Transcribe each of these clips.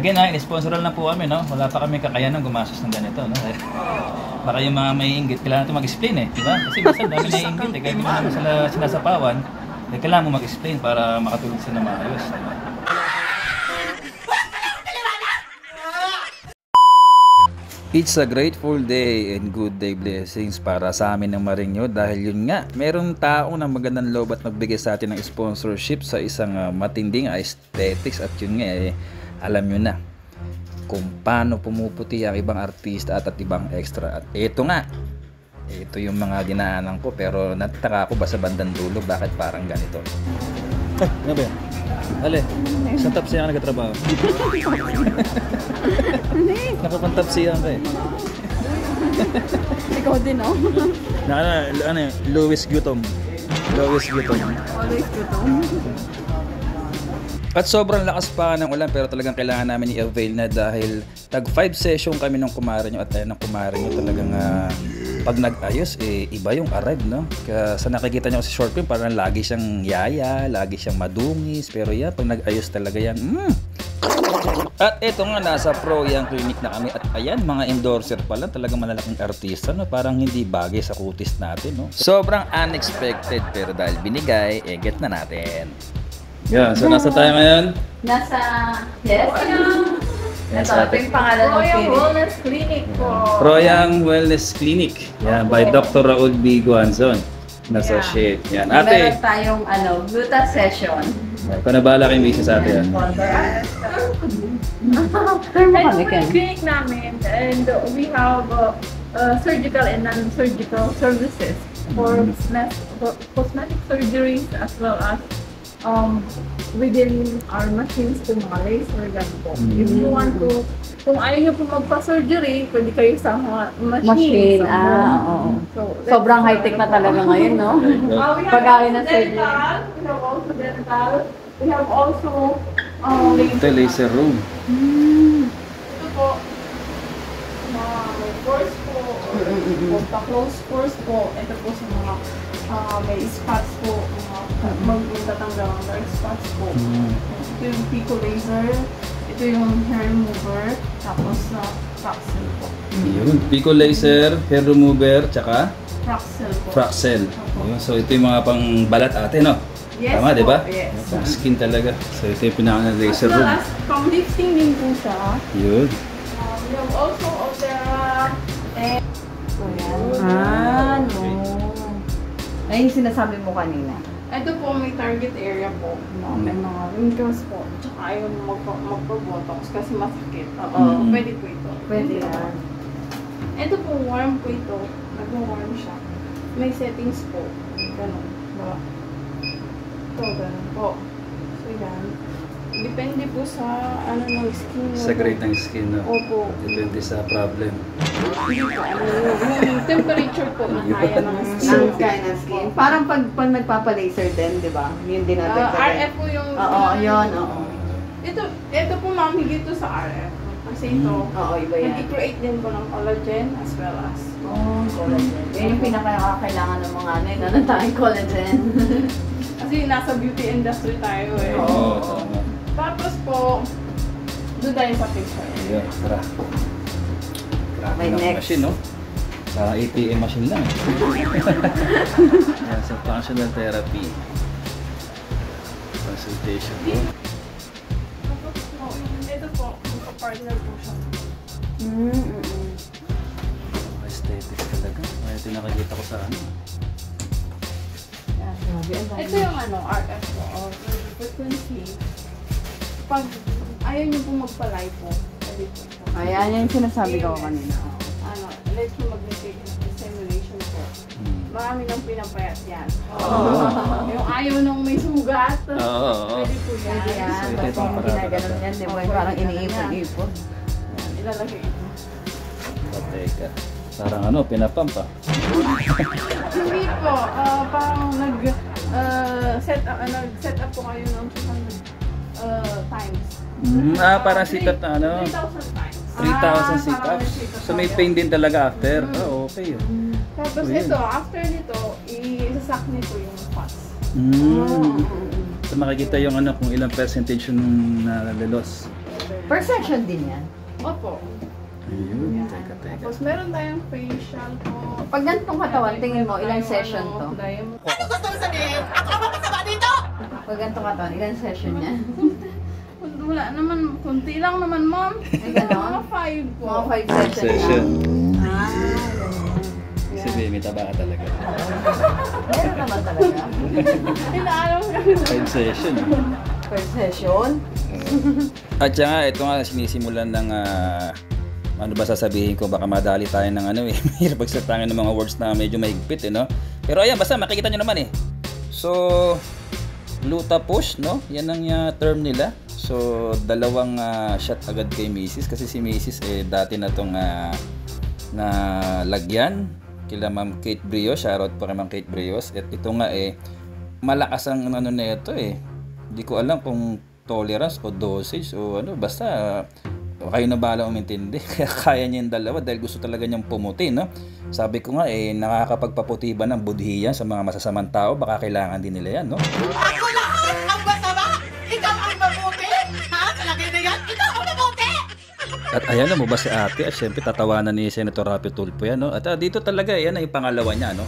Again, in-sponsoral na po kami, no? Wala pa kami kakayanan gumastos ng ganito, no? Baka yung mga may inggit, kailangan natin mag-explain eh, di ba? Kasi minsan dami na inggit eh, kahit hindi mo naman sila sinasapawan, eh, kailangan mo mag-explain para makatulog sila na maayos. Diba? It's a grateful day and good day blessings para sa amin ng Marinyo dahil yun nga, merong taong ng magandang loob at magbigay sa atin ng sponsorship sa isang matinding aesthetics at yun nga eh, alam nyo na kung paano pumuputi ang ibang artista at ibang extra at ito nga, ito yung mga dinaanan ko pero nataka ako ba sa bandang dulo bakit parang ganito. Ano ba yan? Ale, sa tapsiyan ka nagkatrabaho. Nakapantapsiyan ka eh. Ikaw din, no? Ano eh, Louis Vuitton. Louis Vuitton. Always gutom. At sobrang lakas pa ng ulan pero talagang kailangan namin i-avail na dahil tag 5 session kami ng kumare nyo at ayun ng kumare nyo talagang pag nag-ayos eh iba yung arrive, no? Kaya sa nakikita nyo sa short film parang lagi siyang yaya, lagi siyang madungis pero yan pag nag-ayos talaga yan At ito nga nasa Pro Young Clinic na kami at ayan mga endorser pala talagang malalaking artista, no? Parang hindi bagay sa kutis natin, no? Sobrang unexpected pero dahil binigay get na natin. Yeah, so nasa tayo ngayon? Nasa, yes. Yes, ito yung pangalan ng Royal clinic. Wellness Clinic po. Royal Wellness Clinic. Yan, by Dr. Raul B. Guanzon. Nasa shade. Yan. Meron Ate, tayong gluta session. panabala kayong busy sa ate yan. Turn mo And kami, po Ken. yung clinic namin, and we have surgical and non-surgical services for cosmetic surgeries as well as within our machines to mga laser, ganun po. If you want to, kung ayaw nyo po magpa-surgery, pwede kayo sa mga machine. Machine, oo. Sobrang high-tech na talaga ngayon, no? We have Pag-aari na surgery. dental, we have also dental, we have also Ito, laser room. ito po, mga course po, or pa-close course po, ito po sa mga may spots po, magtatanggal ang dark spots po. Ito yung Pico Laser, ito yung hair remover, tapos Fraxel po. Yun, Pico Laser, hair remover, tsaka Fraxel po. Fraxel. Yun, so ito yung mga pang balat ate, no? Yes Tama, po, di ba? yes. Pang skin talaga. So ito yung pinaka-laser As well room. as pang lifting din po siya. Yun. We have also Opera and No. Ay, yung sinasabi mo kanina. ito po may target area po. No? May mga wrinkles po. Tsaka ayaw magpa-botox kasi masakit. Oo. Pwede po ito. Pwede yan. Ito po, warm po ito. Nag-warm siya. May settings po. Ganun. Diba? Ito, ganun po. So, yan. Depende po sa ano ng skin. Sa grade ng skin, no? Opo. Depende sa problem. Hindi po. Yung temperature po na kaya ng skin. Ang kind of skin. Parang pag nagpapa-laser din, di ba? Yun din natin. RF po yung... Oo, yun, oo. Ito po ma'am, higit to sa RF. Kasi ito, Oo, iba yan. nag-create din po ng collagen as well as... Oh, collagen. Yan yung pinaka-kailangan ng mga ano, na tayong collagen. Kasi nasa beauty industry tayo eh. Oo, tama. Tapos po, doon tayo sa picture. Ayan, tara. Grabe May ng next. machine, no? Sa ATM machine lang. Yan, sa functional therapy. Consultation po. Tapos po, ito po, magpa-partner po siya. Aesthetics talaga. Kaya ito nakikita ko sa ano. Ito yung ano, RF po, or frequency. Pag ayaw niyo po magpa-lipo, pwede po siya. Ayan, yung sinasabi ko kanina. Ano, electromagnetic stimulation po. Marami nang pinapayat yan. Yung ayaw nung may sugat, Oo. pwede po yan. Pwede yan. So, ito Basta yung yung parada. ginaganon yan, di ba? Yung parang iniipon-ipon. Yan, ilalagay ito. Teka. Parang ano, pinapump ah. Hindi po, parang nag-set up po kayo ng 200 times. Parang sit-up na ano? 3,000 times. 3,000 sit-ups. So may pain din talaga after. Okay yun. Tapos ito, after nito, isasak nito yung fats. So makikita yung ano kung ilang percentage yung nalalos. Per session din yan. Opo. Ayun, teka. Tapos meron tayong facial po. Pag ganitong katawan, tingin mo, ilang session to? Pag ganitong katawan, ilang session yan? Wala naman, kunti lang naman, ma'am. Ay, ganon? Mga 5 po. Mga 5 session lang. Ah, Si Baby, taba ka talaga. meron naman talaga. Inaalam kami. 5 session. Per session? At saka, ito nga, sinisimulan ng, ano ba sasabihin ko, baka madali tayo ng ano eh, mahirap pagsatangan ng mga words na medyo mahigpit eh, no? Pero ayan, basta makikita nyo naman eh. So, Gluta push, no? Yan ang term nila. So, dalawang shot agad kay Mrs. Kasi si Mrs. eh, dati na itong na lagyan kila Ma'am Kate Brios. Shoutout po kay Ma'am Kate Brios. At ito nga eh, malakas ang ano na ito eh. Hindi ko alam kung tolerance o dosage o ano. Basta kayo na bahala umintindi. Kaya kaya niya yung dalawa dahil gusto talaga niyang pumuti, no? Sabi ko nga eh, nakakapagpaputi ba ng budhi yan sa mga masasamang tao? Baka kailangan din nila yan, no? Ako lahat ang masama! Ikaw ang mabuti! Ha? Talagay na yan? Ikaw ang mabuti! At ayan na mo ba si ate? At syempre tatawanan ni Senator Rapi Tulfo yan, no? At dito talaga, yan ang pangalawa niya, no?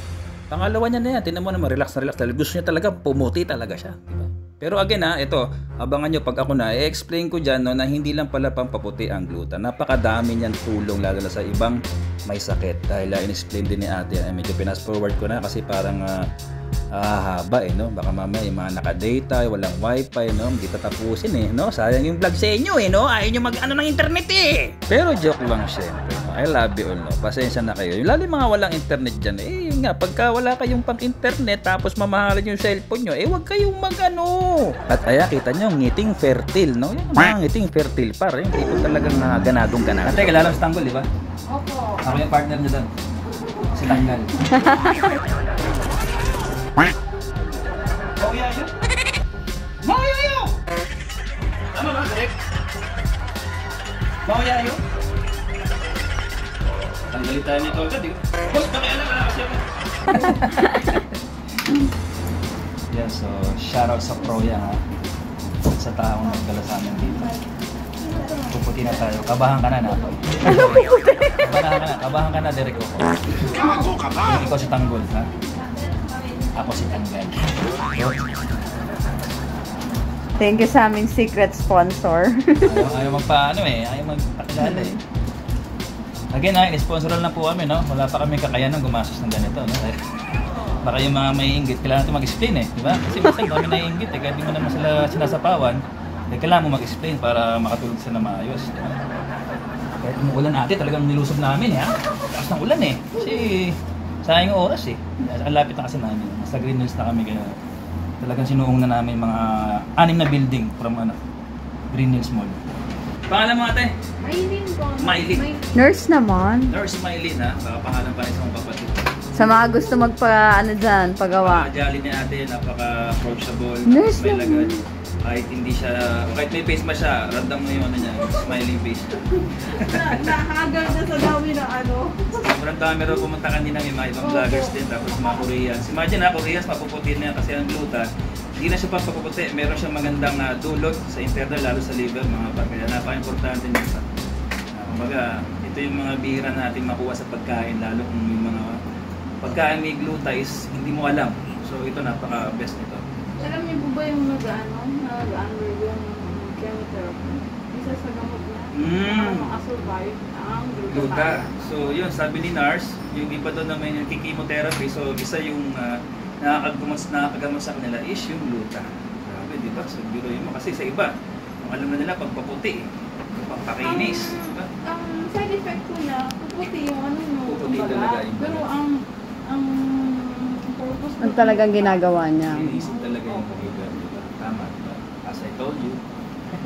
Pangalawa niya na yan. Tinan mo naman, relax na relax. Dahil gusto niya talaga pumuti talaga siya. Diba? Pero again ito, abangan nyo pag ako na, i-explain ko dyan no, na hindi lang pala pampaputi ang gluta. Napakadami niyan tulong lalo na sa ibang may sakit. Dahil in-explain din ni ate, medyo pinas forward ko na kasi parang haba eh, no? Baka mamaya yung mga naka-data, walang wifi, no? Hindi tatapusin eh, no? Sayang yung vlog sa inyo eh, no? Ayaw nyo mag-ano ng internet eh! Pero joke lang syempre, no? I love you all, no? Pasensya na kayo. Yung lalo yung mga walang internet dyan, eh, yun nga, pagka wala kayong pang-internet, tapos mamahalan yung cellphone nyo, eh, wag kayong mag-ano. At aya, kita nyo, ngiting fertile, no? Yung mga ngiting fertile par, yung tipo talagang ganadong-ganado. Teka, lalam sa tanggol, di ba? Opo. Ako yung partner niya doon. Si Tanggal. Mauyayo? Mauyayo! Tama ba, correct? Mauyayo? Tanggalin tayo nito agad, di ba? Boss, pakialam na kasi ako. Yeah, so shoutout sa Proya ha. Sa taong nagdala sa amin dito. Puputi na tayo. Kabahan ka na na. Kabahan ka na, Derek ko. Hindi ko si Tanggol, ha? Ako si Tanggal. Thank you sa aming secret sponsor. Ayaw magpaano eh. Ayaw magpakilala eh. Again, in-sponsoran lang po kami, no? Wala pa kami kakayanan gumastos ng ganito, no? Baka yung mga may inggit, kailangan natin mag-explain eh, di ba? Kasi minsan kami naiinggit eh, kahit di mo naman sila sinasapawan, eh, kailangan mo mag-explain para makatulog sila na maayos, di ba? Kahit umuulan natin, talagang nilusob namin eh, ha? Takas ng ulan eh, kasi sayang yung oras eh. Ang lapit na kasi namin, nasa Green Hills na kami, kaya talagang sinuong na namin mga 6 na building from Green Hills Mall. Pangalan mo ate? Maylin po. Maylin. Nurse naman. Nurse Maylin ha, baka pangalan pa rin sa mga kapatid. Sa mga gusto pagawa. Jolly ni ate, napaka-approachable, Nurse may naman. lagay. Kahit hindi siya, kahit may face mask siya, random mo yung ano niya, smiling face. Nahagal na sa dami na ano. Sobrang dami raw pumunta kanina, may mga ibang vloggers din, tapos mga Koreans. Imagine ha, Koreans, mapuputi na yan kasi ang gluta. Hindi na siya papapuputi, meron siyang magandang dulot sa internal, lalo sa liver, mga par. Kaya napaka-importante nito. Kumbaga, ito yung mga bihira natin makuha sa pagkain, lalo kung yung mga pagkain may gluta is hindi mo alam. So ito napaka-best nito. Alam niyo po ba yung nag-undergo yung chemotherapy? Isa sa gamot na para makasurvive ang Gluta. So yun, sabi ni Nars, yung iba doon na may chemotherapy, so isa yung nakakagamot sa kanila is yung gluta. Sabi, di ba? So biro yun mo. Kasi sa iba, kung alam na nila, pagpaputi, pagpakinis. Diba? Ang side effect ko niya, puputi yung ano mo. Puputi talaga yung Pero ang purpose ko. Ang talagang ginagawa niya. Iniisip talaga yung liver, diba? Tama, diba? As I told you.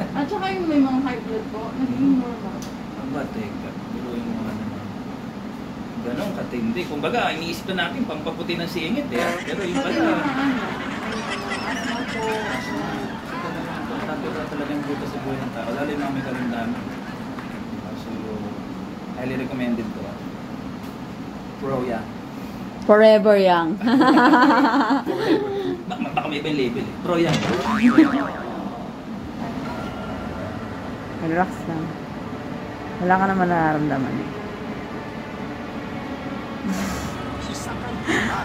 At saka yung may mga high blood po, naging normal. Ang teka, biro yung mga naman. Ganon katindi. Kumbaga, iniisip na natin pampaputi ng singit eh. Pero yung Pati pala, yung mga ano, asthma po. importante na talagang dito sa buhay ng tao. Lalo yung mga may karamdaman. So, highly recommended ko. Pro, yeah. Forever young. Baka may iba yung label eh. Pro, yeah. Relax lang. Wala ka naman nararamdaman eh.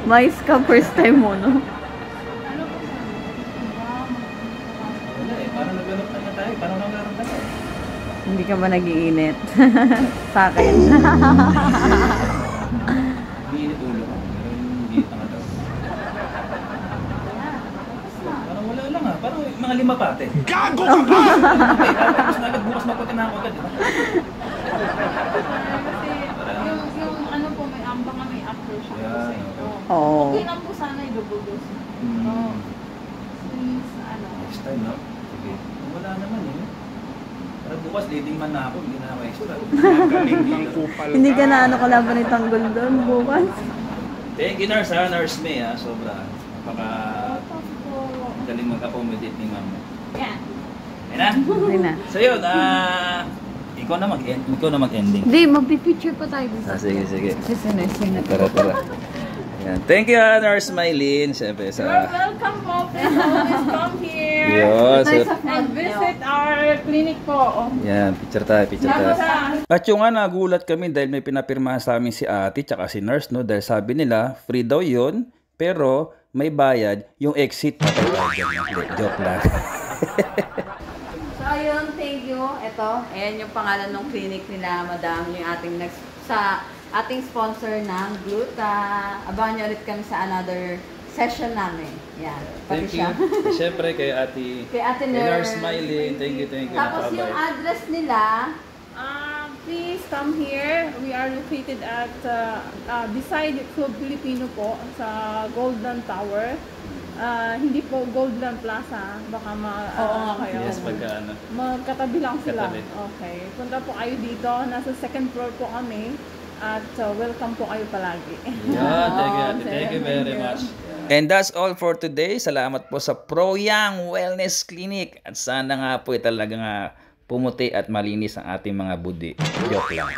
Mais ka, first time mo, no? Wala eh, parang naglalap na tayo. Parang naglalap. Hindi ka ba nag-iinit? Sa akin. Umiinit ulo ko. Pero hindi tanga daw. Parang wala lang ah. Parang mga 5 pa ate. Gago ka ba? Tapos na agad bukas maputi na ako agad. Diba? Kasi yung ano po, may ambang may aftershock po sa ito. Oo. Okay lang po sana i-double dose. Since ano. Next time no? Sige. Wala naman eh. Para bukas leading man na ako. Hindi na ako extra. Hindi ka na ano kalaban ni Tanggol doon bukas. Thank you nurse ha. Nurse May ha. Sobra. Napaka galing mag-accommodate ni ma'am. Yan. Ayun na. Hindi na. So yun, ikaw na mag-ending. Hindi, magpipicture pa tayo dito. Sige. Kasi nursing na. Tara. Yan. Thank you, Nurse Mylene. Siyempre You're sa... welcome po. Please always come here. Yun. And visit our clinic po. Yan, picture tayo. At yung nga, nagulat kami dahil may pinapirmahan sa amin si ate tsaka si nurse, no? Dahil sabi nila, free daw yun, pero may bayad yung exit. Joke lang. So, ayun, thank you. Ito, ayan yung pangalan ng clinic nila, madam, yung ating sa ating sponsor ng Gluta. Abangan nyo ulit kami sa another session namin. Yan. Pati Thank you. siya. Siyempre kay ate Nurse Mylene. Thank you. Tapos yung address nila, Please come here. We are located at beside Club Filipino po sa Golden Tower. Hindi po Golden Plaza. Baka kayo. Yes, Magkatabi lang sila. Katabi. Okay. Punta po kayo dito. Nasa second floor po kami. At welcome po kayo palagi. Yeah, thank you very much. And that's all for today. Salamat po sa Pro Young Wellness Clinic. At sana nga po talaga nga pumuti at malinis ang ating mga budi. Joke lang.